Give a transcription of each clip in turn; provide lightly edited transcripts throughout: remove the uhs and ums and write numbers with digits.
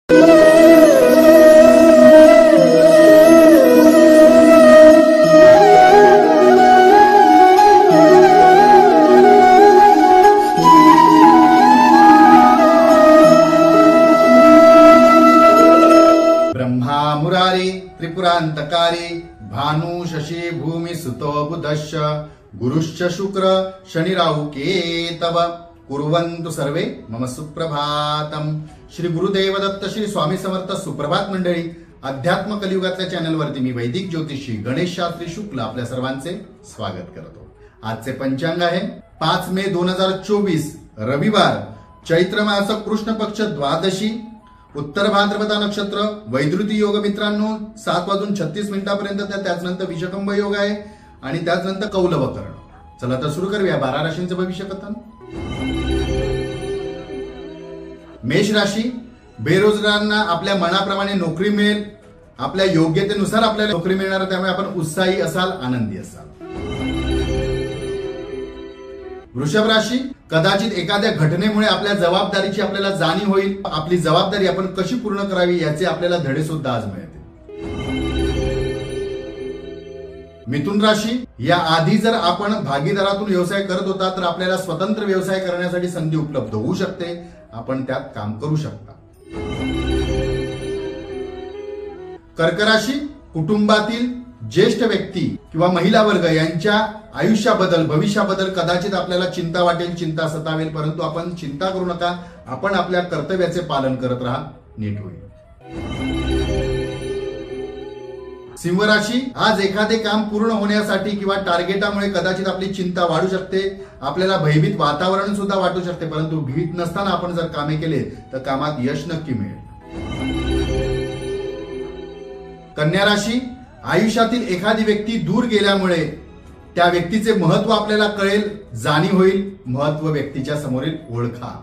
ब्रह्मा मुरारी त्रिपुरांतकारी भानु शशी भूमि सुतो बुधश्च गुरुश्च शुक्र शनि राहु केतव कुर्वन्तु सर्वे मम सुप्रभातम। श्री गुरुदेव दत्त श्री स्वामी समर्थ सुप्रभात मंडळी। अध्यात्म कलियुगातल्या चॅनलवरती मी वैदिक ज्योतिषी गणेश शास्त्री शुक्ल आपल्या सर्वांचे स्वागत करतो। आजचे पंचांग आहे 5 मे 2024 रविवार, चैत्र मास कृष्ण पक्ष द्वादशी, उत्तर भाद्रपदा नक्षत्र, वैद्युती योग मित्रांनो 7:36 पर्यंत, त्याचनंतर विषकंभ योग आहे आणि त्याचनंतर कौलव करण। चला तर सुरू करूया 12 राशींचं भविष्य कथन। मेष राशी, बेरोजगारांना आपल्या मनाप्रमाणे नोकरी मिळेल, आपल्या योग्यतेनुसार आपल्याला नोकरी मिळणार, त्यामुळे आपण उत्साही असाल, आनंदी असाल। वृषभ राशी, कदाचित एखाद्या घटनेमुळे आपल्या जबाबदारीची आपल्याला जाणीव होईल, आपली जबाबदारी आपण कशी पूर्ण करावी याचे आपल्याला धडे सुद्धा आज मिळतील। मिथुन राशी, या आधी जर आपण भागीदारातून व्यवसाय करत होता तर आपल्याला स्वतंत्र व्यवसाय करण्यासाठी संधी उपलब्ध होऊ शकते, आपण त्यात काम करू शकता। कर्क राशी, कुटुंबातील ज्येष्ठ व्यक्ती किंवा महिला वर्ग यांच्या आयुष्याबद्दल भविष्याबद्दल कदाचित आपल्याला चिंता वाटेल, चिंता सतावेल, परंतु आपण चिंता करू नका, आपण आपल्या कर्तव्याचे पालन करत राहा, नीट होईल। सिंह राशी, आज एखादे काम पूर्ण होण्यासाठी किंवा टार्गेटामुळे कदाचित आपली चिंता वाढू शकते, आपल्याला भयभीत वातावरण सुद्धा वाटू शकते, परंतु भीत नसताना आपण जर कामे केले तर कामात यश नक्की मिळेल। कन्या राशी, आयुष्यातील एखादी व्यक्ती दूर गेल्यामुळे त्या व्यक्तीचे महत्व आपल्याला कळेल, जाणीव होईल, महत्व व्यक्तीच्या समोरील ओळखा।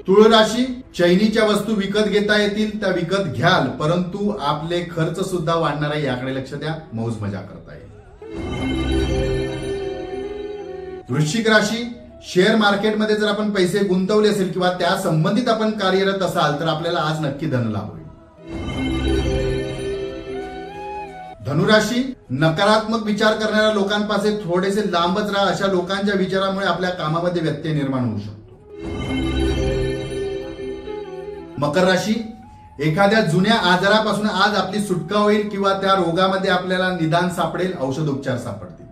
तुळ राशी, चैनीच्या वस्तू विकत घेता येतील, त्या विकत घ्याल, परंतु आपले खर्च सुद्धा वाढणार आहे, याकडे लक्ष द्या, मौज मजा करता येईल। वृश्चिक राशी, शेअर मार्केटमध्ये जर आपण पैसे गुंतवले असेल किंवा त्या संबंधित आपण कार्यरत असाल तर आपल्याला आज नक्की धनलाभ होईल। धनुराशी, नकारात्मक विचार करणाऱ्या लोकांपासून थोडेसे लांबच राहा, अशा लोकांच्या विचारामुळे आपल्या कामामध्ये व्यत्यय निर्माण होऊ शकतो। मकर राशी, एखाद्या जुन्या आजारापासून आज आपली सुटका होईल किंवा त्या रोगामध्ये आपल्याला निदान सापडेल, औषधोपचार सापडतील।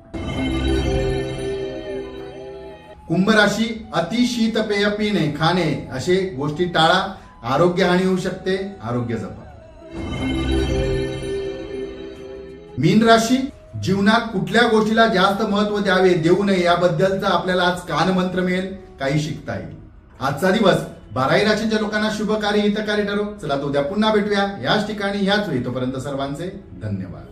कुंभ राशी, अति शीत पेय पिणे खाणे असे गोष्टी टाळा, आरोग्य हानी होऊ शकते, आरोग्य जपा। मीन राशी, जीवनात कुठल्या गोष्टीला जास्त महत्व द्यावे देऊ नये याबद्दलचा आपल्याला आज कानमंत्र मिळेल, काही शिकता येईल। आजचा दिवस 12 राशींच्या लोकांना शुभकारी हितकारी ठरो। चला तर उद्या पुन्हा भेटूया याच ठिकाणी याच वेळी, तोपर्यंत सर्वांचे धन्यवाद।